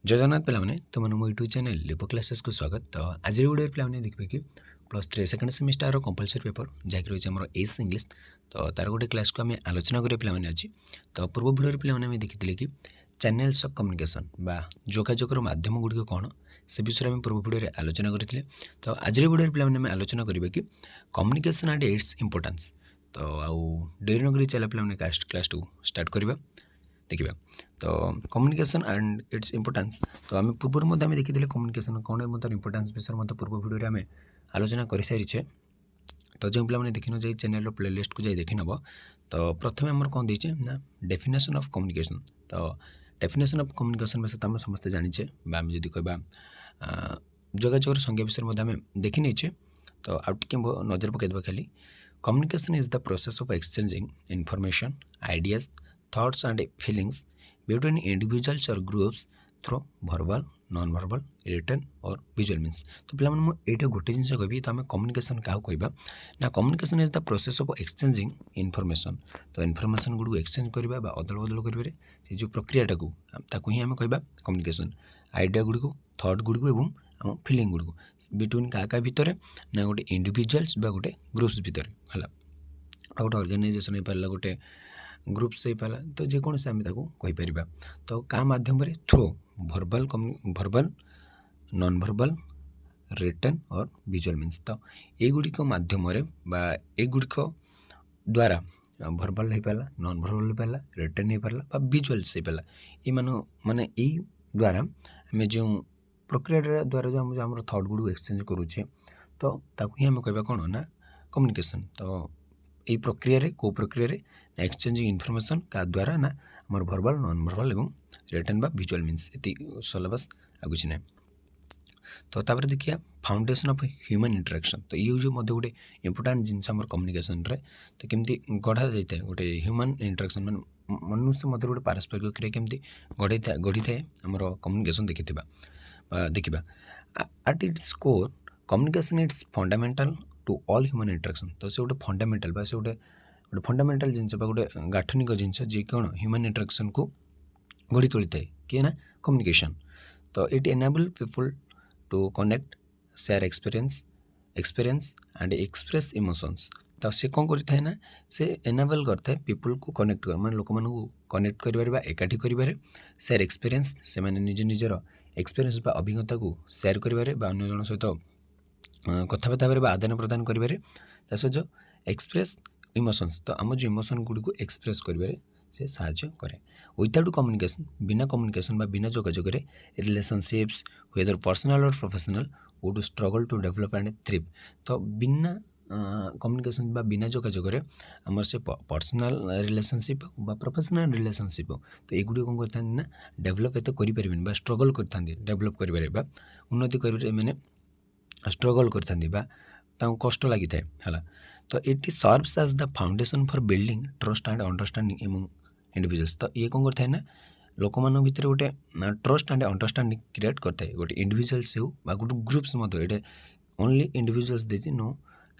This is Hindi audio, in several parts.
जय जगन्नाथ पे तुम मो यूट्यूब चैनल लिपो क्लासेस को स्वागत। तो आज वीडियो पे देखिए कि +3 सेकेंड सेमिस्टर कंपलसरी पेपर जहाँकि रही है एस इंग्लिश। तो तार गोटे क्लास को आम आलोचना करें पे अच्छी। तो पूर्व भिडियो पे देखी कि चैनल्स ऑफ कम्युनिकेशन बा जोगाजोगर माध्यम गुड़िक कौन से विषय में पूर्व भिडियो आलोचना करते। तो आज भिडियो पे आलोचना करेंगे कि कम्युनिकेशन एंड इट्स इंपोर्टेंस। तो आउ डेरी नगरी चला पे क्लास टू स्टार्ट करवा देखा। तो कम्युनिकेशन एंड इट्स इंपोर्टेंस तो आम पूर्व देखी कम्युनिकेशन कौन है तार इंपोर्टेंस विषय पूर्व भिडियो आम आलोचना कर सारी। तो जो पे देखी न चैनल प्लेलिस्ट को जाए देखी नब। तो प्रथम आम कौन देचे ना डेफिनेशन ऑफ कम्युनिकेशन। तो डेफिनेशन ऑफ कम्युनिकेशन विषय तो आम समस्ते जाचे आम जब कह जोगाजोगर संज्ञा विषय आम देखी नहीं। तो आउटे नजर पकईदेवा खाली communication is the process of exchanging information ideas thoughts and feelings between individuals और groups through verbal non verbal written और विजुअल मीन्स। तो पे ये गोटे जिन कह तो आम कम्युनिकेशन क्या कहवा ना communication is the process of exchanging information. तो इनफॉरमेशन गुड़ एक्सचेंज करवा अदल बदल कर जो प्रक्रियाटा को ही आम कहवा communication idea Gudi thought Gudi और आम फिलिंग गुड़ी बिटवीन क्या भितर ना गोटे इंडिविजुअल्स बा गोटे ग्रुप्स भितर है गोटे ऑर्गेनाइजेशन हो पारा गोटे ग्रुप्स हो पारा। तो जेकोसी आम कहीपर तो क्या मध्यम through verbal non verbal written और विजुअल मीन्स। तो युड़िक मध्यम युड़िक द्वारा वर्बल हो पारा नॉन वर्बल हो पारा रिटन हो पारा विजुअल्स हो पारा ये माने यही द्वारा आम जो प्रक्रिया द्वारा जो आम थॉट गुड़ एक्सचेंज करुचे तो ताकू ही आम कहवा कौन ना कम्युनिकेशन। तो यही प्रक्रिया को प्रक्रिया एक्सचेंजिंग इनफॉरमेशन का द्वारा ना आम वर्बल नॉन वर्बल और रिटन बा विजुअल मीन्स ये सिलेबस आ कुछ ना। तो तापर देखिए फाउंडेशन ऑफ ह्यूमन इंटरेक्शन। तो ये जो गोटे इंपोर्टाट जिनस आम कम्युनिकेशन रे तो केमती गढ़ा जाए गोटे ह्यूमन इंटरेक्शन मान मनुष्य मध्य गोटे पारस्परिक क्रिया केमती गढ़ी थाए आमर कम्युनिकेशन देखा at its core communication it's fundamental to all human interaction. तो से गोटे फंडामेंटल से गोटे फंडामेंटल जिनस गोटे गाठनिक जिनस जी कौन ह्यूमन इंटरेक्शन को गढ़ी तोली थाए किए ना कम्युनिकेशन। तो it enable people to connect share experience and express emotions. तो से कौन करता ना से एनेबल करता है पीपल को कनेक्ट कर मैं लोक मानू कनेक्ट कर एकाठी कर शेयर एक्सपीरियंस से निज निजर एक्सपीरियंस अभिज्ञता को शेयर कर अन्य जन सहित कथबार्ता आदान प्रदान कर सहित एक्सप्रेस इमोशंस। तो आम जो इमोशन गुड़ी को एक्सप्रेस कर से साहाय्य करे। विदाउट कम्युनिकेशन बिना कम्युनिकेशन बिना जोगाजोग रिलेशनशिप्स वेदर पर्सनल और professional would struggle to develop and thrive. तो बिना कम्युनिकेशन बिना जोगाजोग आमर से पर्सनल रिलेशनशिप बा प्रोफेशनल रिलेशनशिप तो युड़ी कौन करते ना डेवलप एत करें स्ट्रगल करते डेवलप कर उन्नति कर मैंने स्ट्रगल करता कष्ट लगी था है। तो it serves as the foundation for building trust and understanding among individuals. तो ये कौन करता है ना लोक मान भर गोटे ट्रस्ट एंड अंडरस्टैंडिंग क्रिएट करता है गोटे इंडिविजुअल्स हो गोटे ग्रुप्स ये ओनली इंडिविजुअल्स देती नो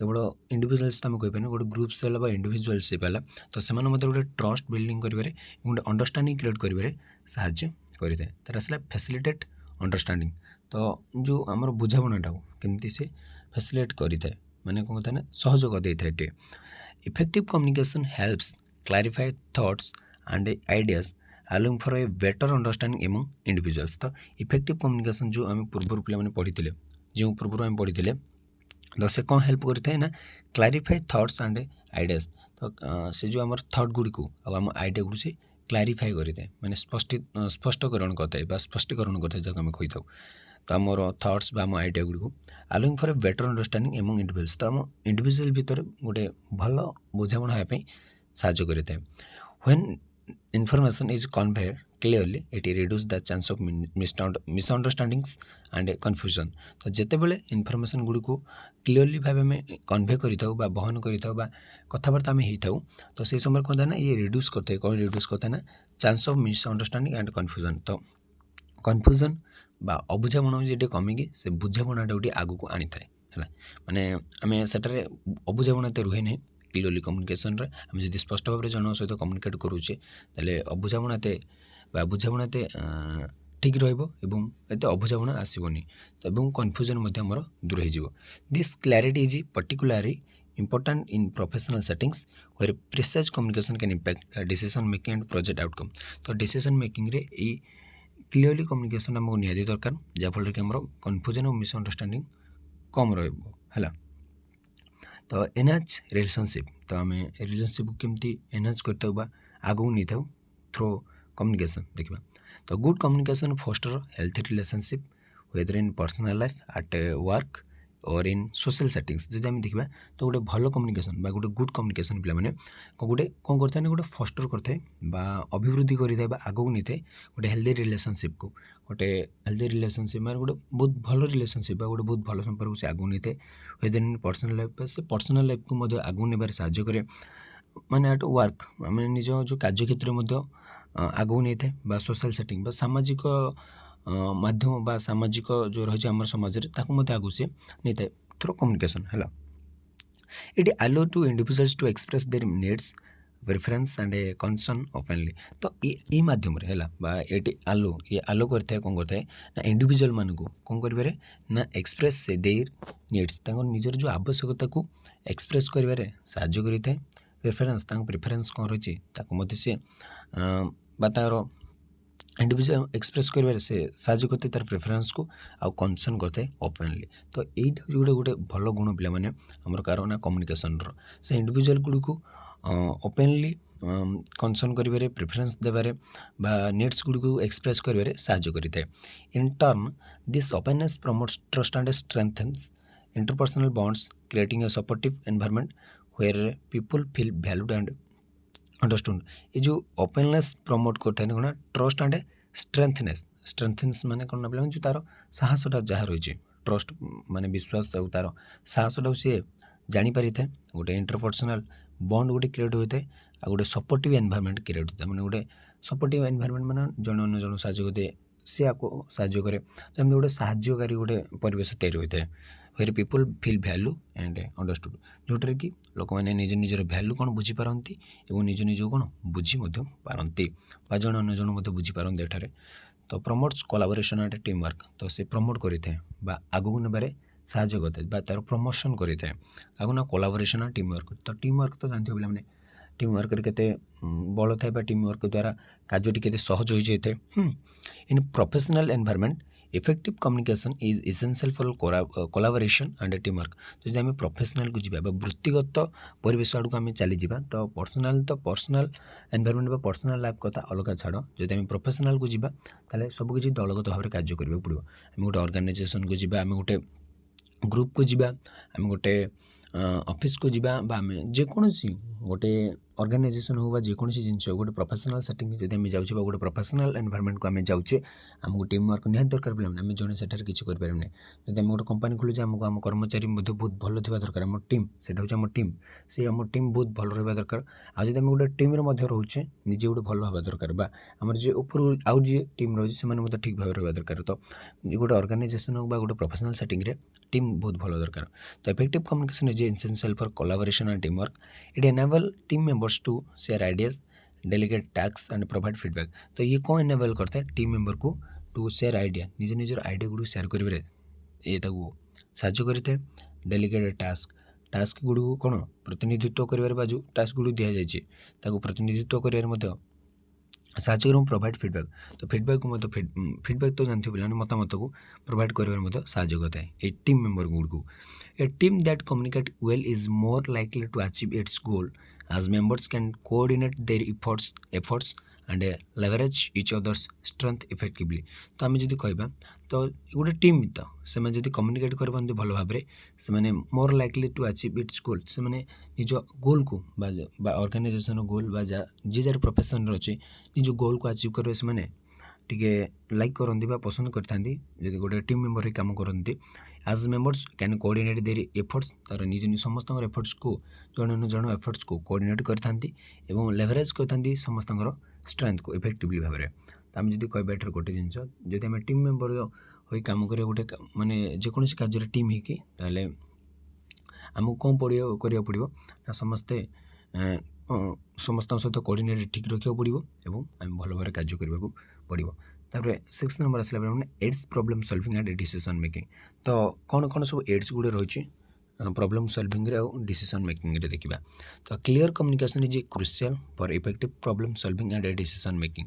केवल इंडिविजुअल्स तो आम कहीपर गोटे ग्रुप्स है इंडिविजुअल्स हो पाला। तो से गोटे ट्रस्ट बिल्डिंग कर गोटे अंडरस्टैंडिंग क्रिएट कर साहाय्य करता है। तार आसला फैसिलिटेट अंडरस्टैंडिंग। तो जो आमर बुझावणाटा केमती से फैसिलिटेट करें माने कौन कहता है ना सहयोग देता है। Effective communication helps clarify thoughts and ideas allowing for a better understanding among individuals। तो इफेक्टिव कम्युनिकेशन जो आम पूर्व पे पढ़ी जो पूर्व आम पढ़ी तो से कौन हेल्प करता है ना क्लैरिफाई थॉट्स एंड आइडियाज। तो से जो आम थॉट गुड़ी को आम आइडिया गुड़ी से क्लैरिफाई करता है मैंने स्पष्टकरण करता है स्पष्टीकरण करता है जब आम कही था। तो आमर थॉट्स आम आइडिया गुड़ी को allowing for a better understanding among individuals। तो आम इंडिविजुअल भितर गोटे भल बुझामण होगापी साहाय्य करता है। When information is conveyed clearly it reduce the chance of misunderstandings and confusion। तो जिते बड़े इनफॉरमेशन गुड़ी को क्लीयरली भाव में कन्वे करें बहन करें कथबार्ता आम हो तो से समय कौन ना ये रिड्यूस करते हैं कौन रिड्यूस करता है ना chance of misunderstanding and confusion. तो कन्फ्यूजन बा अबुझामण जी कमिकी से बुझामणाटा गोटे आगू आनी थाए है माने आम सेटारे अबुझामण एत रुहे नहीं क्लीयरली कम्युनिकेशन आम जब स्पष्ट भाव में जन सहित कम्युनिकेट करुचे अबुझामण एत बुझामण एत ଠିକ୍ ରହିବ ଏବଂ ଏତେ ଅବୁଝାମଣା ଆସିବନି ଏବଂ କନଫ୍ୟୁଜନ୍ ମଧ୍ୟ ଆମର ଦୂର ହେଇଯିବ। This clarity is particularly important in professional settings where precise communication can impact decision making and project outcome। तो decision making रे ये क्लियरली कम्युनिकेशन आमको निहाती दरकार जहाँफल कि आम कन्फ्यूजन और मिसअंडरस्टैंडिंग कम रहा। तो एनहांस रिलेशनशिप, तो आम रिलेशनशिप को केमती एनहांस करता आगू नहीं था थ्रू कम्युनिकेशन देखा। तो good communication foster healthy relationship whether in personal life at work और इन सोशल सेटिंग्स। जब आम देखा तो गोटे भल कम्युनिकेशन बा गोटे गुड कम्युनिकेशन पे गोटे कौन करता है गोटे फस्टर करता है अभिवृद्धि करता है आगू नहीं थे गोटे हेल्दी रिलेशनशिप को। गोटे हेल्दी रिलेशनशिप माने गोटे बहुत भल रिलेशनशिप गोटे बहुत भल संपर्क से आगू नहीं थे वेदर इन पर्सनल लाइफ से पर्सनल लाइफ को आगू नेबार साहाय्य करे माने एट वर्क आम निज जो कार्यक्षेत्र में आगू नहीं थे सोशल सेटिंग सामाजिक माध्यम बा सामाजिक जो रही आम समाज में आगू सी नहीं था थ्रू कम्युनिकेशन है। It allow to individuals to express their needs preference and concern openly. तो ये माध्यम है ये आलो करता है कौन करता है ना इंडिविजुअल मान को कौन करें ना एक्सप्रेस देयर नीड्स निजर जो आवश्यकता को एक्सप्रेस करें साहाय्य करता है। प्रेफरेंस प्रेफरेंस कौन रही सी तार इंडिविजुअल एक्सप्रेस करें से साहाय्य करते तार प्रेफरेंस को आउ कंसर्न करते हैं ओपनली। तो यही गोटे गोटे भल गुण पे आमर कारण कम्युनिकेशन से इंडिविजुअल गुड़ को ओपनली कंसर्न करें प्रेफरेंस देवारे बा नीड्स गुड़ को एक्सप्रेस करें साहाय्य करता है। In turn this openness promotes trust and strengthens interpersonal bonds creating a supportive environment where people feel valued and understood. ये जो ओपननेस प्रमोट करता है ना ट्रस्ट एंड स्ट्रेंथनेस माने कौन ना जो तार साहसटा जहाँ रही ट्रस्ट माने विश्वास तार साहसटा सी जापारी था गोटे इंटरपर्सनल बॉन्ड गोटे क्रिएट होता है आ गोटे सपोर्टिव एनवायरनमेंट क्रिएट होता है मैंने गोटे सपोर्टिव एनवायरनमेंट मैंने जन अन्य जन साहाय्य करते सी आपको साहाय्य करे तो एमती गोटे साहाय्यकारी गोटे परिवेश तैयारी होता है where people feel value and understood जोटर कि लोक मैंने निज निजर वैल्यू कौन बुझीपारती और निज निज कौन बुझी पारती जन अन्य जन बुझीपारती एठारे। तो promotes collaboration and team work, तो से प्रमोट करते आगू नेबारे साहाय्य करता तार प्रमोशन करता आगू ना कोलाबोरेशन और टीम वर्क। तो टीम वर्क तो जानते हो पे टीम वर्क के बल थाए टीम वर्क द्वारा कार्यटी के सहज हो जाए। In professional environment effective communication is essential for collaboration and team work. तो जब आम प्रोफेशनल को जावा वृत्तिगत परिवेश आड़ को आम चली जावा तो पर्सनल एनवायरनमेंट पर्सनल लाइफ कथा अलग छाड़ जब आम प्रोफेशनल को जावा ताले सबकि दलगत भाव में कार्य करने पड़ो। आम गोटे ऑर्गेनाइजेशन को जावा आम गोटे ग्रुप को जावा आम गोटे ऑफिस को जावा आम जेकोसी गोटे ऑर्गेनाइजेशन हो जेकोसी जिनस गोटे प्रोफेशनल सेटिंग जब आम जाऊे गोटे प्रोफेशनल एनवायरनमेंट को आम जाऊे आमको टीम वर्क निहाती दरकार पे आम जड़े से किसी करें जब आम गोटे कंपानी खोलुचे आमको आम कर्मचारी बहुत भल थी दरकार आम टीम से आम टीम से आम टीम बहुत भल रहा दरकार। आज आम गोटे टीम रोचे निजे गोटे भल हाँ दरकार आम जे ऊपर आउ जी टीम रही है ठीक भाव रहा दरकार। तो गोटे ऑर्गेनाइजेशन हो गोटे प्रोफेशनल सेटिंग टीम बहुत भल दरकार। तो effective communication is essential for collaboration and team work. It enable team members to share ideas delegate task and provide feedback. तो ये कौन एनेबल करता है टीम मेंबर को टू शेयर आइडिया निज निजर आइडिया गुड़ शेयर करेंगे ये साहाय्य करता है। डेलीगेट टास्क गुड़ को कौन प्रतिनिधित्व कर जो टास्क गुड़ दि जाए प्रतिनिधित्व कर साहाय्य करूँ प्रोवाइड फीडबैक। तो फीडबैक को फीडबैक तो जानते पे मतामत को प्रोवाइड कर साहाय्य करता है ए टीम मेंबर गुड़ को। A team that communicate well is more likely to achieve its goal as members can coordinate their efforts and leverage each other's strength effectively। तो आम जब कह तो गोटे टीम तो से जब कम्युनिकेट कर भल भाव से more likely to achieve its goal से निज गोल को ऑर्गेनाइजेशन गोल जी जार प्रोफेशन अच्छे निज गोल को अचीव करेंगे से टिके लाइक करती पसंद करते गोटे टीम मेंबर काम करती। As members can coordinate their efforts तार निज समस्त एफर्ट्स को जन एफर्ट्स को कोऑर्डिनेट करते और लेवरेज करते समस्त स्ट्रेंथ को इफेक्टिवली भाव में। तो आम जब कह एटर गोटे जिन जब आम टीम मेंबर हो काम कर गोटे माने जेकोसी कार्य टीम होमको कौन करा पड़ो ना समस्ते समस्त सहित कोऑर्डिनेट ठीक रखा पड़ो और आम भल भाव कार्य करने पड़ो। तापर 6 नंबर आसला aids problem solving and decision making. तो कौन कौन सब एड्स गुड़े रही प्रॉब्लम सॉल्विंग और डिसीजन मेकिंग रे देखा। तो clear communication is crucial for effective problem solving and decision making.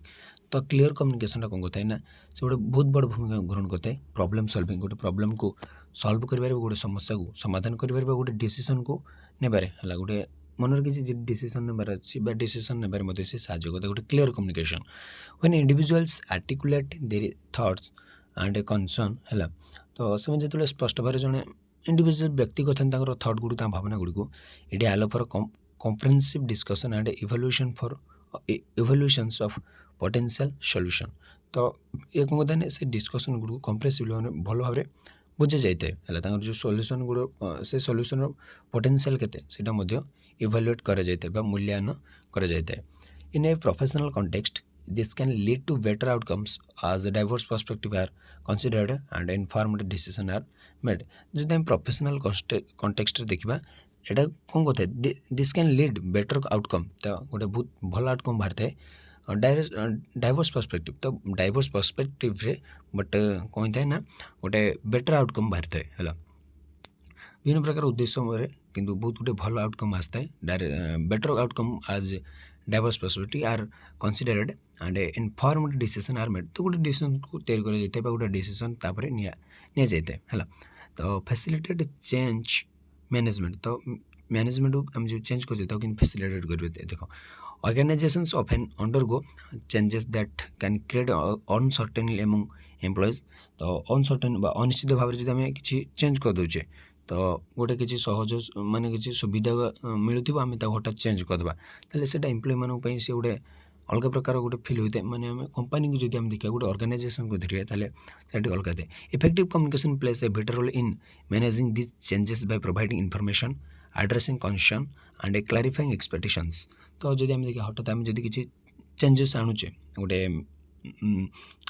तो क्लियर कम्युनिकेशन कौन कथा ना से गोटे बहुत बड़ भूमिका ग्रहण करता है प्रॉब्लम सॉल्विंग गोटे प्रॉब्लम को सॉल्व कर गोटे समस्या को समाधान कर गोटे डिसीजन को नेबारे है गोटे मनर किसी डिसीजन नेबार अच्छी डिसीजन नेबार मध्य से साहाଯ୍य करता गोटे clear communication when individuals articulate their thoughts and concern है। तो से जो स्पष्ट भाव जड़े इंडिविजुअल व्यक्ति कथा थॉट गुड़ भावना गुड़ी को ये allow for comprehensive discussion and evolutions of potential solution. तो ये कौन कहते हैं से डिस्कशन गुड़ कम्प्रेहेंसिव मैंने भल भाव में बुझा जाए है जो सॉल्यूशन गुड़ से सॉल्यूशन पोटेंशियल केते इवैल्यूएट करा जाए मूल्यांकन करा जाए। In a professional context this can lead to better outcomes as a diverse perspective are considered and informed decision are made। जो हम प्रोफेशनल कॉन्टेक्स्ट देखा एटा कौन कहता है this can lead better outcome. तो गोटे बहुत भल आउटकम बाहर थाए डाइवर्स पर्सपेक्टिव। तो डाइवर्स पर्सपेक्टिव रे बट कौन था ना गोटे बेटर आउटकम बाहर थाए है विभिन्न प्रकार उद्देश्य किंतु बहुत गोटे भल आउटकम आसता है better outcome as diverse perspective are considered and informed decision are made. तो गोटे डिसीजन को तैयारी कर जाए गोटे डिसीजन तापर नि जाए है। तो फैसिलिटेट चेंज मैनेजमेंट। तो मैनेजमेंट को हम जो चेंज कर जाता है फैसिलिटेट कर देखो organisations often undergo changes that can create uncertain among employees. तो अनसर्टेन अनिश्चित भाव में जो आम कि चेंज कर दूचे तो गोटे किसी सहज माने किसी सुविधा मिलूब आम हठात चेंज करदे तेल से एम्प्लॉय मानी से गोटे अलग प्रकार गोटे फिल होता है माने आम कंपनी को जब देखा गोटे ऑर्गेनाइजेशन को धरिया अलग था। Effective communication place a better role in managing this changes by providing information addressing concern and a clarifying expectations. तो जब आम देखा हठात आम जब किसी चेंजेस आणुचे गोटे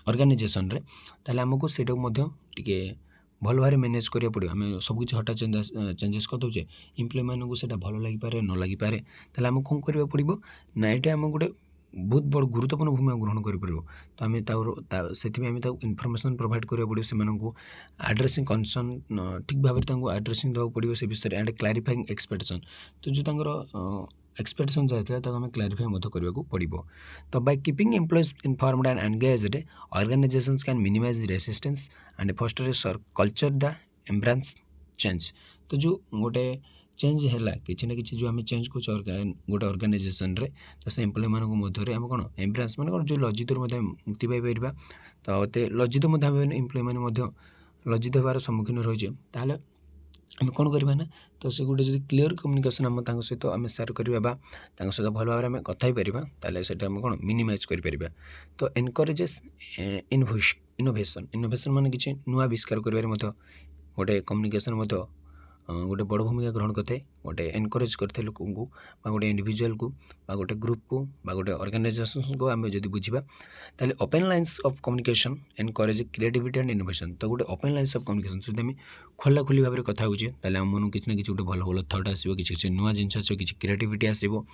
ऑर्गेनाइजेशन रे ताले आमको सेटा टिके भल भाव मैनेज करा पड़ो। आम सबकि हठात चेंजेस कर दूचे एम्प्लॉय मानक से भल लगिपे न लगिपे तेल आम कौन करा पड़ो ना ये आम गोटे बहुत बड़ गुरुत्वपूर्ण भूमिका ग्रहण कर। तो आम से इनफर्मेशन प्रोवाइड करा पड़ो से एड्रेसिंग कंसर्न ठीक भाव में एड्रेसिंग देवा पड़ो से विषय एंड क्लारिफाइंग एक्सपेक्टेशन। तो जो एक्सपेक्टेशन जाता है आम क्लारिफाई करने पड़ो। तो by keeping employees informed and engaged organizations can minimize resistance and foster a culture the embrace change. तो जो गोटे चेंज है कि ना कि जो आम चेंज कर गोटे ऑर्गेनाइजेशन रे तो से एम्प्लॉय मानक मध्य आम कौन एम्ब्रेस मान जो लज्जित मुक्ति पाइपर। तो लज्जित एम्प्लॉय मैंने लज्जित होवार सम्मुखीन रही है आम कौन करवा ना तो से गोटे जो क्लियर कम्युनिकेशन आम सहित आम सेयार करवा सहित भल भाव में कथा पारे से कौन मिनिमाइज कर। तो एनकरेजेस इनोवेशन मान कि नुआ आविष्कार कर गोटे कम्युनिकेशन गोटे बड़ भूमिका ग्रहण करते गोटे एनकरेज करते लोक को गोटे इंडिविजुअल को गोटे ग्रुप को गोटे ऑर्गेनाइजेशन को आम जब बुझा ताले open lines of communication encourage creativity and innovation. तो गोटे ओपन लाइन्स ऑफ कम्युनिकेशन जब आम खोला खोली भाव में कथा होते आम मन किसी ना कि गोटे भल भल थट आसो कि नुआ जिन आसो कि क्रिएटिविटी आसो।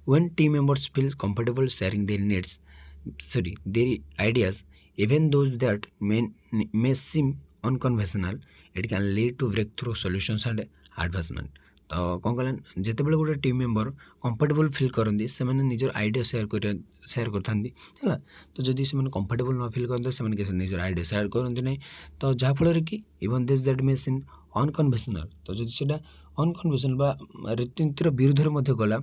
When team members feel comfortable sharing their needs their ideas even those that may seem unconventional it can lead to breakthrough solutions and advancement. तो कौन कहला जितेबाला गोटे टीम मेंबर कंफर्टेबल फिल करती से निजर आइडिया शेयर करता तो जदि से कंफर्टेबल न फिल करते से निजर आइडिया शेयर करते ना तो जहाँफल कि even this that may seem unconventional. तो जब से अनकन्वेंशनल रीतिनीतिर विरुद्ध गला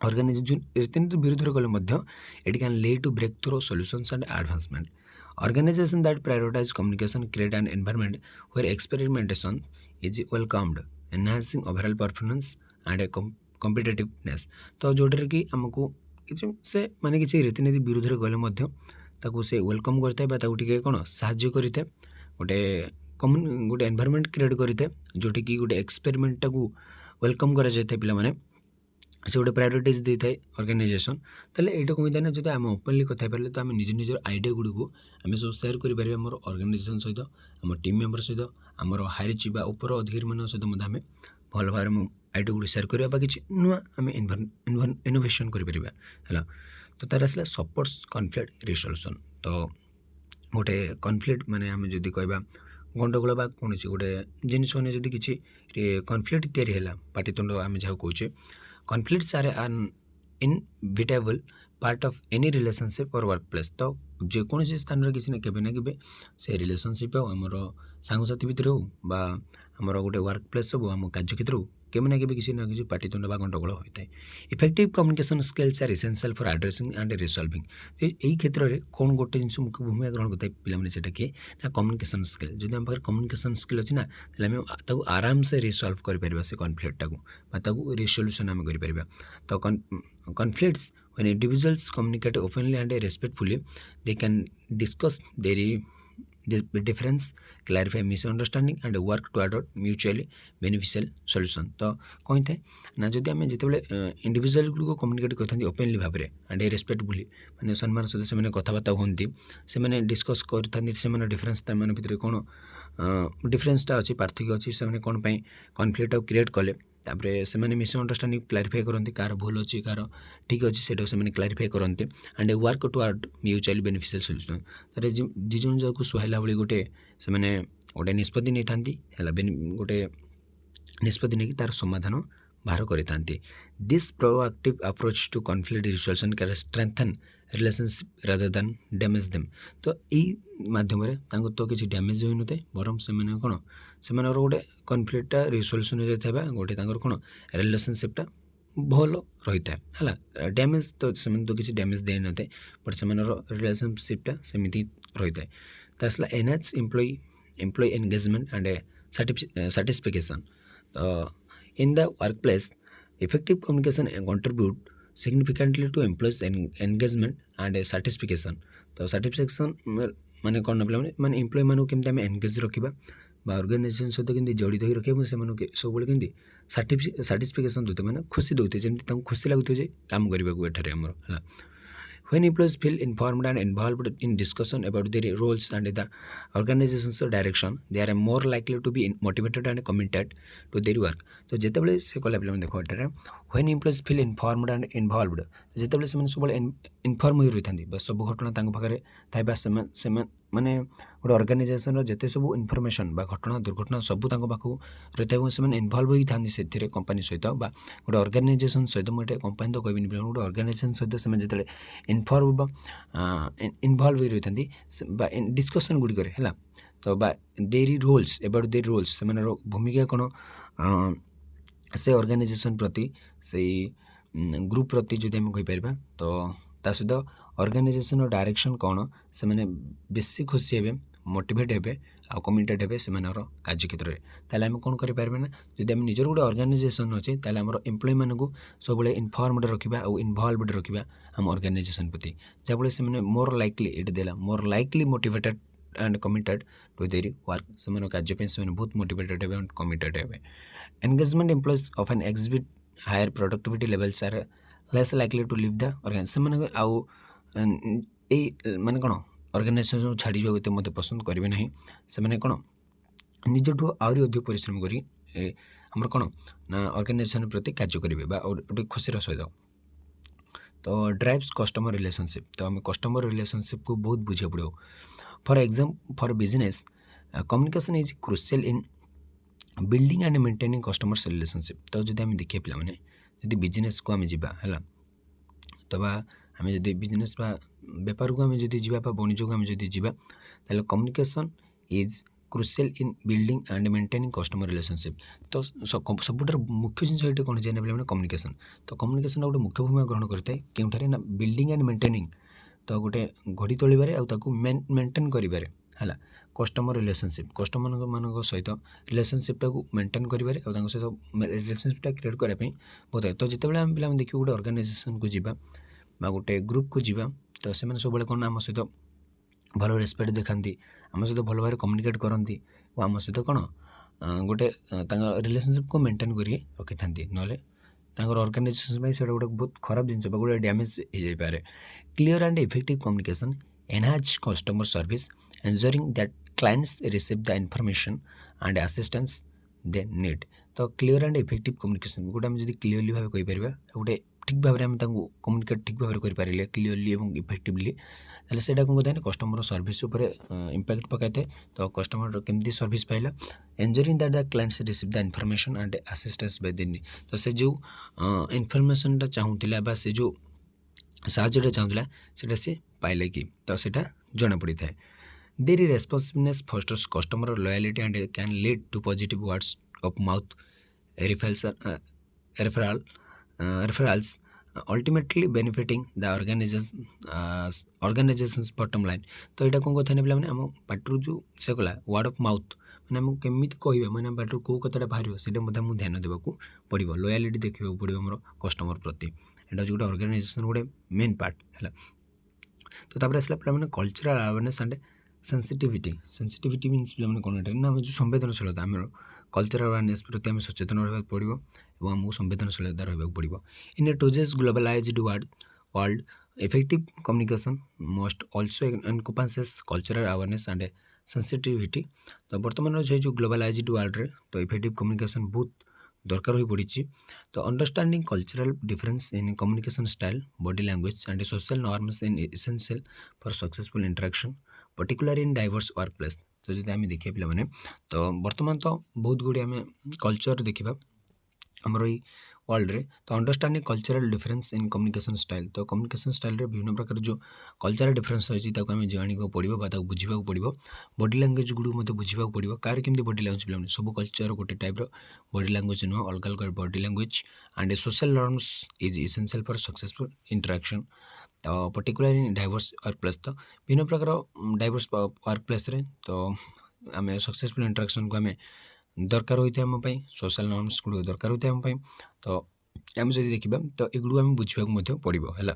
ऑर्गेनाइजेशन रीतिनीति विरुद्ध गले it can lead to breakthrough solutions and advancement. Organization that prioritize communication create an environment where experimentation is welcomed, enhancing overall performance and a competitiveness। तो जोटर कि आमको से माने किसी रीतिनीति विरुद्ध गले से वेलकम करता है टे कौन साहाଯ୍य करते गोटे गोटे एनवायरमेंट क्रिएट करते जोटि कि गोटे एक्सपेरिमेंट को वेलकम करा जाए पिला माने से गोटे प्रायोरिटीज दे था ऑर्गेनाइजेशन। ताले एटा कौन ना जो आम ओपनली कथा पारे तो आम निजर आइडिया गुड़ी को आम सब सेयार करें आम ऑर्गेनाइजेशन सहित आम टीम मेंबर सहित आमर हायर चिफ उपर अधिकारी मान सहित आम भल भाव में आइडिया गुड सेयार करवा बा किसी नुआ आम इनोवेशन कर तो तार आसला सपोर्ट्स कॉन्फ्लिक्ट रिजोल्यूशन तो गोटे कॉन्फ्लिक्ट माने आम जदि कहबा गंडगोल बा कौन गोटे जिनस मैंने जदि किसी कॉन्फ्लिक्ट तैयारी है पाटितुंड आम जहाँ कहे conflicts are an inevitable part of any relationship और वर्क प्लेस तो जेकोसी स्थान किसी ना के से रिलेशनशिप आमर सांगसाथी भितर हो आमर गोटे वर्क प्लेस हो आम कार्यक्षेत्र हो केवे ना किसी ना किसी पाटितुंड बा गंडगोल होता है effective communication skills are essential for addressing and resolving तो यही क्षेत्र में कौन गोटे जिन मुख्य भूमिका ग्रहण करता है पे किए ना कम्युनिकेशन स्किल जब आम पाखे कम्युनिकेशन स्किल अच्छी ना आम आराम से रिसॉल्व कर से कॉन्फ्लिक्ट टाक रिसोल्यूशन आम कर तो conflicts when individuals communicate openly and respectfully they can discuss their difference clarify misunderstanding and work to adopt mutually beneficial solution तो कौन थे ना जदि आम जिते इंडिविजुअल गुड़ कम्युनिकेट करते ओपनली भाव में एंड रेस्पेक्टफुली माने सम्मान सहित से कथबार्ता होती से डिस्कस करते डिफरेन्स भितर कौन डिफरेन्सटा अच्छी पार्थक्य अच्छी से कौन कन्फ्लिक्ट क्रिएट कले तापर से मिसअंडरस्टांडिंग क्लारिफाई करते कार भूल अच्छी कार ठीक अच्छे से क्लारिफाई करते and work toward mutually beneficial solution तारे दी जन जाक सुहाइला भाई गोटे से गोटे निष्पत्ति नहीं था गोटे निष्पत्ति नहीं तार समाधान बाहर करते this proactive approach to conflict resolution can strengthen relationship rather than damage them तो यही मध्यम तो किसी डैमेज हो न बरम से कौन से गोटे कॉन्फ्लिक्टा रिजोल्यूशन हो जाता गोटे कौन रिलेशनशिपटा भल रही है डैमेज तो से तो किसी डैमेज दे न थे बट से रिलेशनशिपटा सेमती रही है तो आसला enhance employee engagement and satisfaction तो in the workplace effective communication contribute significantly to employees engagement and satisfaction तो satisfaction माने कौन माने एम्प्लॉय मानू केमती आम एंगेज रखा ऑर्गेनाइजेशन सहित केमती जड़ित हो रखा से सब केमती साटिस्फिकेसन देते मैंने खुशी देते जमी खुशी लगुचे काम करने आमर when employees feel informed and involved in discussion about their roles and the organization's direction they are more likely to be motivated and committed to their work तो जितेबाला से कला पे देख एटार when employees feel informed and involved जितेबाला से सब इनफर्म हो रही था सब घटना पाखे माने गोटे अर्गानाइजेसन जिते सब इनफर्मेशन घटना दुर्घटना सब पाखु रही है से इनवल्व होता से कंपानी सहित गोटे अर्गानाइजेसन सहित मुझे कंपानी तो कहबिनी गोटे अर्गानाइजेसन सहित से जिते इनफर्म इनवल्व हो रही था डिस्कसन गुड़िक है तो देरी रोल्स एबाउट देरी रोल्स से भूमिका कौन से अर्गानाइजेसन प्रति से ग्रुप प्रति जो आम कहीपर तो ता सहित अर्गानाइजेसन डायरेक्शन कौन से बेसी खुशी हे मोटिवेट हे आ कमिटेड हे से कार्यक्षेत्र में ताले आम कौन करें ना जब आम निजर गोटे अर्गानाइजेसन अच्छे ताले आम एम्प्लॉय मानू सब इनफर्मड रखा और इनवल्वड रखा आम अर्गानाइजेसन प्रति जहाँफल से मोर लाइकली ये देला more likely motivated and committed to their work से कार्य से बहुत मोटिवेटेड हे एंड कमिटेड हे engagement employees often exhibit higher productivity levels are less likely to leave the organization से आउ माने कौन अर्गानाइजेसन छाड़ी जाते मत पसंद करेंगे ना से कौन निजठू आहरी अधिक परिश्रम कर कौन ना अर्गानाइजेसन प्रति कार्य करेंगे गोटे खुशीर सहित तो ड्राइव्स कस्टमर रिलेशनशिप तो आम कस्टमर रिलेशनशिप को बहुत बुझे पड़ो for business communication is crucial in building and maintaining customers relationship तो जब आम देखिए पे जब बिजनेस को आम जा है तो आम जब बिजनेस बेपार को आम जब जा वाणिज्य को आम जब जा communication is crucial in building and maintaining customer relationship तो सबुठार मुख्य जिन ये कौन जाने पे कम्युनिकेशन तो कम्युनिकेशन गोटे मुख्य भूमिका ग्रहण करता है क्योंठारे ना बिल्डिंग एंड मेंटेनिंग तो गोटे गढ़ी तोड़े आउ मेंटेन करें है कस्टमर रिलेशनशिप कस्टमर मान सहित रिलेशनशिपटा को मेंटेन करें सहित रिलेशनशिपटा क्रिएट करने बहुत है तो जिते आम पे देखिए गोटे अर्गानाइजेसन को जीवा गोटे ग्रुप को जीवा तो से सब कौन आम सहित भल रेस्पेक्ट देखती आम सहित भल भाव कम्युनिकेट करती और आम सहित कौन गोटे रिलेशनशिप को मेंटेन कर रखी था ना अर्गानाइजेसन से गोटे बहुत खराब जिन गोटे डैमेज हो जाए clear and effective communication enhance customer service ensuring that clients receive the information and assistance they need तो क्लीयर एंड इफेक्टिव कम्युनिकेशन गोटे आम जब क्लीयरली भाव कहीपर गोटे ठीक भाव में आम कम्युनिकेट ठीक भाव करें क्लीयरली और इफेक्टिवली ताले सेटा कौन कहते हैं कस्टमर सर्विस उपर इंपैक्ट पकाई थे। तो कस्टमर केमती सर्विस पाइला ensuring that the clients receive the information and assistance by the तो से जो इनफॉरमेशनटा चाहूला से जो साहाଯ୍यटा चाहूला सेटा से पाइले कि तो सेटा जना पड़ी था। Their responsiveness fosters customer loyalty and can lead to positive words of mouth referrals ultimately benefiting the organization's bottom line। तो यहाँ कौन कथा पे आम पाटर जो से कला वर्ड ऑफ माउथ मैंने आम केमी कह मैंने पाटर कौ कथा बाहर से ध्यान देवाक पड़ो लॉयल्टी देखा पड़ो आम कस्टमर प्रति यहाँ जो ऑर्गेनाइजेशन गोटे मेन पार्ट है। तो तापर आसला पे cultural awareness and sensitivity means पे कौन ना आम जो संवेदनशीलता आम कल्चरल अवेयरनेस प्रति आम सचेतन रहा पड़ो और आमको संवेदनशीलता रहा पड़ो। In a today's globalised world effective communication must also encompasses cultural awareness and sensitivity. तो बर्तमान जो ग्लोबलाइज्ड वर्ल्ड रे तो इफेक्टिव कम्युनिकेशन बहुत दरकार हो पड़ी। तो understanding cultural difference in communication style body language and social norms in essential for successful interaction particular in diverse work place. तो जब आम देखिए पे मैंने तो बर्तमान तो बहुत गुड़े आम कल्चर देखा आमर ये वर्ल्ड रे। तो understanding cultural difference in communication style तो कम्युनिकेशन स्टाइल रे विभिन्न प्रकार जो कल्चरल डिफरेंस अच्छी आम जाना पड़ो बुझा पड़ो बॉडी लैंग्वेज गुड़ बुझा पड़ो कार केमती बॉडी लैंग्वेज पे सब कल्चर गोटे टाइप बॉडी लैंग्वेज नुह अलग अलग body language and social norms is essential for successful interaction. तो particular in diverse work place तो विभिन्न प्रकार डाइवर्स वर्क प्लेस रे तो आम सक्सेसफुल इंटरेक्शन को आम दरकार होता है आमपाई सोशल नॉर्म्स गुड़ दरकार होता है आमपाई। तो आम जब देखा तो एगुड़ आम बुझा पड़ो है।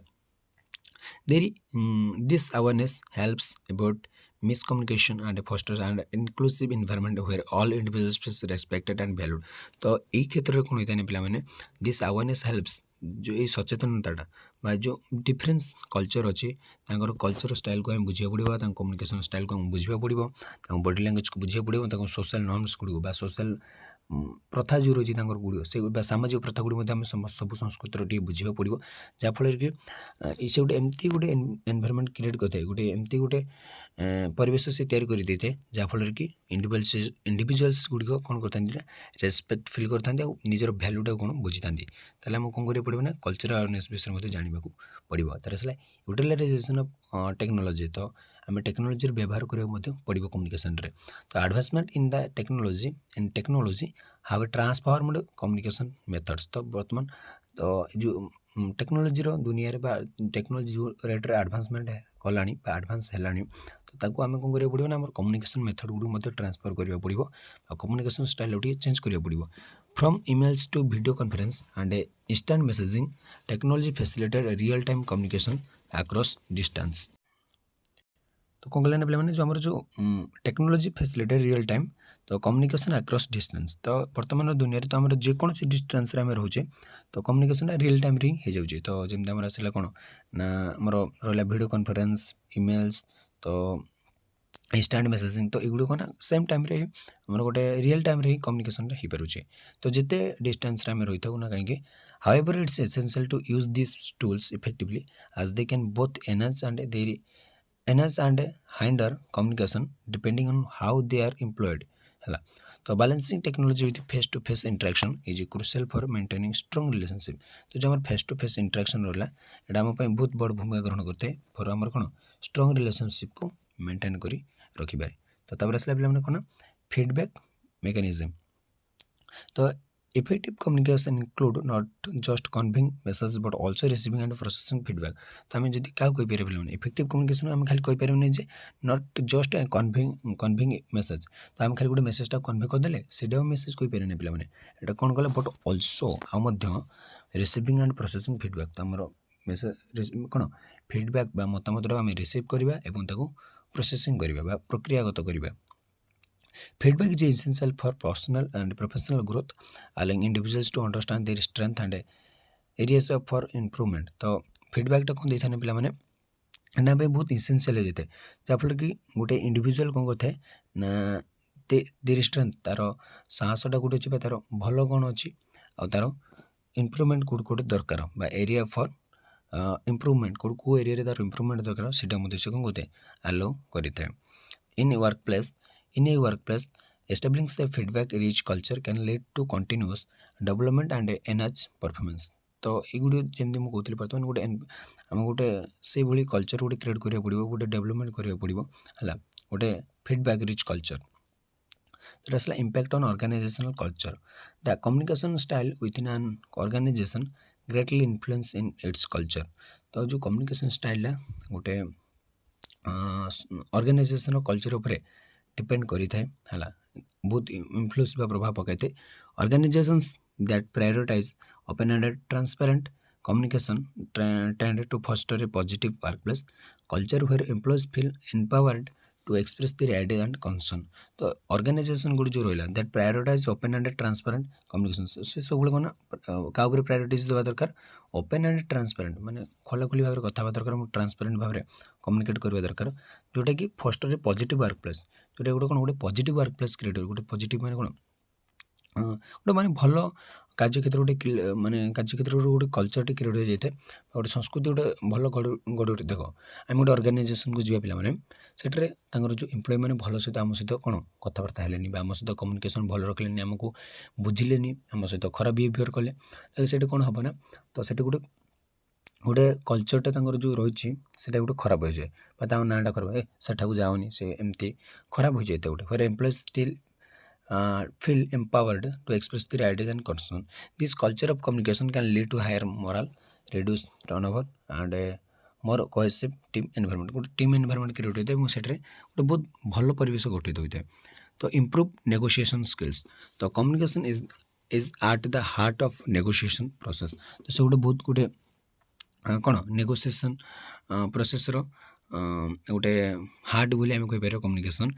This awareness helps about miscommunication and fosters and inclusive environment where all individuals feel respected and valued. तो यही क्षेत्र में कौन होता है पे दिस अवेयरनेस हेल्प्स जो ये सचेतनता जो डिफरेंस कल्चर अच्छी कल्चर स्टाइल को बुझा पड़ो कम्युनिकेशन स्टाइल को बुझा पड़ो बॉडी लैंग्वेज को बुझा पड़ो सोशल नॉर्म्स गुड़ सोशल प्रथा जो रही गुड़ से सामाजिक प्रथा गुड़ी आम सब संस्कृतिर टे बुझा पड़ो जहाँफल कि से गोटे एमती गोटे एनवायरनमेंट क्रिएट करते गोटे एमती गोटे परिवेश से तैयारी कर देते जहाँफल कि इंडिविजुअल्स गुड़िक कौन करते रेस्पेक्ट फिल करते निजर भैल्यूटा कौन बुझी था आम कौन करा पड़ो ना कल्चरल अवेयरनेस विषय जाना पड़ो। तार आसला यूटिलाइजेशन ऑफ टेक्नोलॉजी तो आम टेक्नोलॉजी व्यवहार करा पड़ो कम्युनिकेशन रे। तो advancement in the technology have transformed communication methods. तो बर्तमान तो जो टेक्नोलॉजी दुनिया टेक्नोलॉजी रेट रे एडवांसमेंट कला एडवांस है तो आम कौन करा पड़ो ना कम्युनिकेशन मेथड गुड़ ट्रांसफर करा पड़ो और कम्युनिकेशन स्टाइल चेंज करा पड़ो। From emails to video conference and instant messaging technology facilitate real time communication across distance. तो कौन कहना पे जो आम जो टेक्नोलॉजी फैसिलिटेट रियल टाइम तो कम्युनिकेशन अक्रॉस डिस्टेंस। तो वर्तमान दुनिया तो आम जेकोसी डिस्टेंस आम रोचे तो कम्युनिकेशन रियल टाइम रे हो जाए। तो जमी आम आसला कौन ना आम रहा वीडियो कॉन्फ्रेंस ईमेल्स तो इंस्टेंट मैसेजिंग तो युड़ कौन सेम टाइम रे आम गोटे रियल टाइम रे कम्युनिकेशन हो पारे। तो जिते डिस्टेंस आम रही था ना कहीं however it's essential to use this tools effectively as they can both enhance and hinder communication depending on how they are employed है। तो balancing technology with face to face interaction is crucial for maintaining strong relationship. तो जो फेस टू फेस इंटरेक्शन रहा यहाँ आम बहुत बड़ भूमिका ग्रहण करते हैं फॉर आमर कौन स्ट्रॉन्ग रिलेशनशिप को मेंटेन करी रखिबारे। तो तापर आसला पे कौन फीडबैक मेकानिज्म। तो effective communication include not just conveying message but also receiving end processing feedback. तो आम जब क्या कहीपर पे इफेक्टिव कम्युनिकेशन आम खाली कहीपर जे नॉट जस्ट कन्वेइंग मेसेज तो आम खाली गोटे मेसेजटा कन्वे करदे से मेसेज कहीपर पे यहाँ कौन कले बट अल्सो आउ रिसीविंग एंड प्रोसेसिंग फीडबैक। तो आमर मेसेज कौन फीडबैक मतामत आम रिसीव करवा और प्रोसेसिंग करवा प्रक्रियागत करवा। Feedback is essential for personal and professional growth, allowing individuals to understand their strength and areas for improvement। तो फीडबैकटा कौन देते हैं पे ना बहुत इसेंशियल हो जाए जहाँफल कि गोटे इंडिविजुअल कौन करता है ना देयर स्ट्रेंथ तार साहसटा गोटे अच्छी तार भल कौन अच्छी आ तार इम्प्रुवमेंट कौट कौट दरकार बा एरिया फॉर इम्प्रुवमेंट कौ एरिया तार इम्प्रुवमेंट दरकार से से कौन करते आलो करें in a work place establishing a feedback rich culture can lead to continuous development and enhance performance तो ये जमी मुझे कहती बर्तमान गोटे आम गोटे से भाई कल्चर गोटे क्रिएट करा पड़ो गोटे डेवलपमेंट करा पड़ो है गोटे feedback rich culture that is like impact on organizational culture. The communication style within an organization greatly influence in its culture. तो जो communication style है गोटे ऑर्गेनाइजेशन कल्चर उपर डिपेंड करी थाए हला बहुत इन्फ्लुएंस बा प्रभाव पकाइते organisations that prioritise open ended transparent communication tend to foster a positive workplace culture where employees feel empowered to express their ideas and concern. तो ऑर्गेनाइजेशन गुड जो रहा that prioritise open and transparent communication से सब कौन क्या प्रायोरिटाइज देवा दरकार ओपन एंड ट्रांसपेरेंट माने खोलाखोली भाव में कथा दरकार ट्रांसपेरेंट भाव में कम्युनिकेट करवा दरकार जोटा कि फर्स्ट पॉजिटिव वर्क प्लेस जोटा गोटे कौन गोटे पॉजिटिव वर्क प्लेस क्रिएट गोटे पॉजिटिव माने कौन गोटे माने भल कार्यक्षेत्र गोटे माने कार्यक्षेत्र गोटे कल्चरटे क्रिएट हो जाए गोटे संस्कृति गोटे भल गढ़ देख आम गोटे ऑर्गेनाइजेशन को जी पे सेठे जो एम्प्लॉय मैंने भल सहित आम सहित कौन कथबार्ता है आम सहित कम्युनिकेशन भल रखिले आमको बुझिले आम सहित खराब बिहेवियर कले से कौन हम ना तो से गोटे गोटे कल्चरटा जो रही है गोटे खराब हो जाए नाटा खराब सेठा जाओनी से एमती खराब हो जाए गोटे where employee still feel empowered to express their ideas and concern. This culture of communication can lead to higher morale, reduce turnover, and a more cohesive team environment. गोटे टीम एनवायरमेंट क्रिएट होता है सेठे गोटे बहुत भल परिवेश गठित होता है तो इम्प्रूव नेगोशिएशन स्किल्स तो communication is at the heart of negotiation process तो से गोटे बहुत गोटे कौन नेगोशिएशन प्रोसेस गोटे हार्ट बोली आम कहीपर communication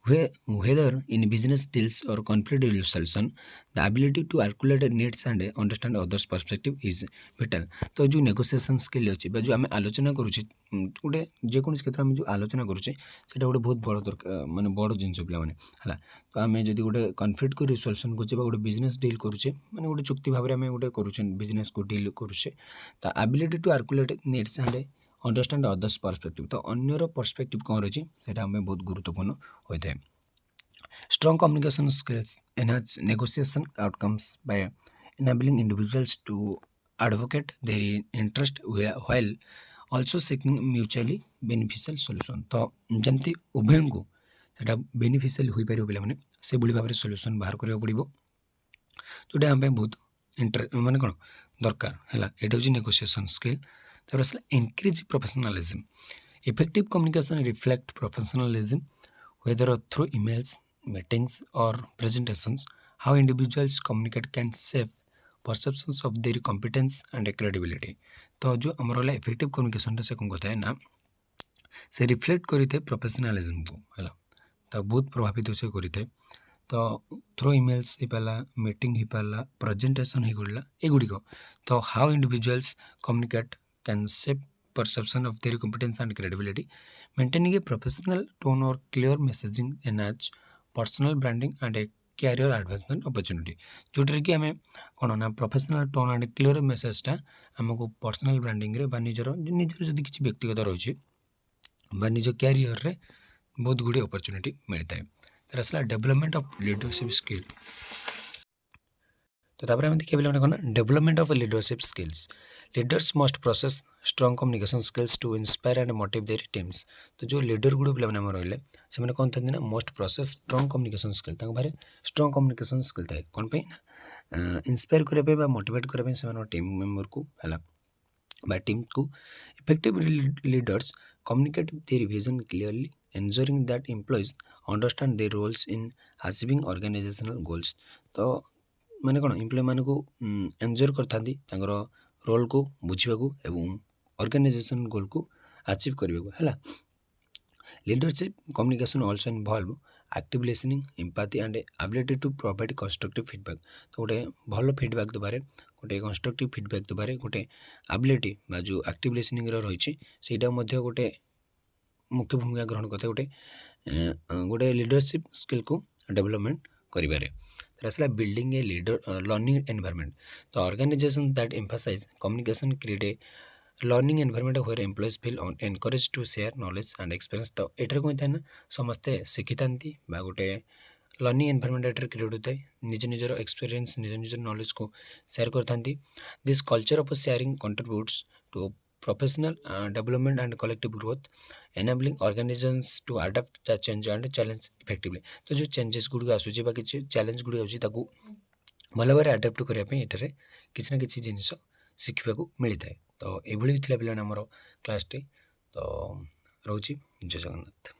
whether in business deals or conflict resolution the ability to articulate needs and understand others perspective is vital तो जो नेगोशिएशन स्किल अच्छी जो आम आलोचना करुचे गोटे जेकोसी क्षेत्र में जो आलोचना करुचे सेटा गोटे बहुत बड़ दरकार माने बड़ जिनस पे है तो आम जब गोटे कनफ्लिक्ट को रिसोल्यूशन करुचे गोटे बिजनेस डील करुचे माने गोटे चुक्ति भाव में गोटे करुचे बिजनेस को डील करुचे तो ability to articulate needs and understand others perspective तो अन्यर पर्सपेक्टिव कौन रही है हमें बहुत गुरुत्वपूर्ण होता है Strong communication skills enhance negotiation outcomes by enabling individuals to advocate their interest while also seeking mutually beneficial solution. तो जमती उभय को सेटा बेनिफिशियल हो पार पे से भाई भाव में सल्यूशन बाहर करा पड़ो जोटा आम बहुत माने कौन दरकार है ये हूँ नेगोशिएशन स्किल तापर आसला increase professionalism effective communication reflect professionalism whether through emails meetings or presentations how individuals communicate can shape perceptions of their competence and credibility तो जो आमर इफेक्टिव कम्युनिकेशन से कौन कहता है ना से रिफ्लेक्ट करें प्रोफेशनलिज्म को है तो बहुत प्रभावित से करें तो थ्रू इमेल्स हो पारा मीटिंग हो पारा प्रेजेंटेशन हो गला एगुड़िक तो how individuals communicate can shape perception of their competence and credibility maintaining a professional tone or clear messaging enhance personal branding and a career advancement opportunity जोटर कि आम कौन ना प्रोफेशनल टोन एंड क्लीयर मेसेजटा आमको पर्सनल ब्रांडिंग रे निजर जदि किसी व्यक्तिगत रही निज क्यारियर रे बहुत गुड़े अपॉर्चुनिटी मिलता है तर आसला डेवलपमेंट ऑफ लीडरशिप स्किल तो तापर आम देखिए पे कौन development of leadership skills leaders must process strong communication skills to inspire and motive their teams तो जो लीडर गुड़ पे रही से कौन था ना must process strong communication skill बारे स्ट्रॉन्ग कम्युनिकेशन स्किल थाए कौन पे ना इंस्पायर करने मोटिवेट करने से टीम मेंबर को है टीम को effective leaders communicate their vision clearly ensuring that employees understand their roles in achieving organizational goals तो माने कौन एम्प्लॉय मान को एन्जॉय करता रोल को बुझा एवं ऑर्गेनाइजेशन गोल को अचीव करने है leadership communication also involve active listening empathy and ability to provide constructive feedback तो गोटे भल फीडबैक देबारे गोटे कंस्ट्रक्टिव फीडबैक देबारे गोटे एबिलिटी जो एक्टिव लिसनिंग रही है गोटे मुख्य भूमिका ग्रहण करता गोटे गोटे लीडरशिप स्किल को डेवलपमेंट करिबारे। तर आसला building a leader learning environment. तो organisation that emphasise communication create a learning environment where employees feel encourage to share knowledge and experience. तो एटर कौन था ना समस्ते शिखी था गोटे लर्निंग एनवायरनमेंट एटर क्रिएट होता है निज निजर एक्सपीरियंस निज निजर नॉलेज को शेयर करता। This culture of sharing contributes to professional development and collective growth enabling organizations to adopt the change and challenge effectively. तो जो चेंजेस गुड़ आसूँ कि चैलेंज गुड़ आसूँ भल भाव आडाप्ट करने ये किसी ना कि जिनस शिखा मिलता है। तो ये भी पिला आमर क्लास टे। तो रोची जय जगन्नाथ।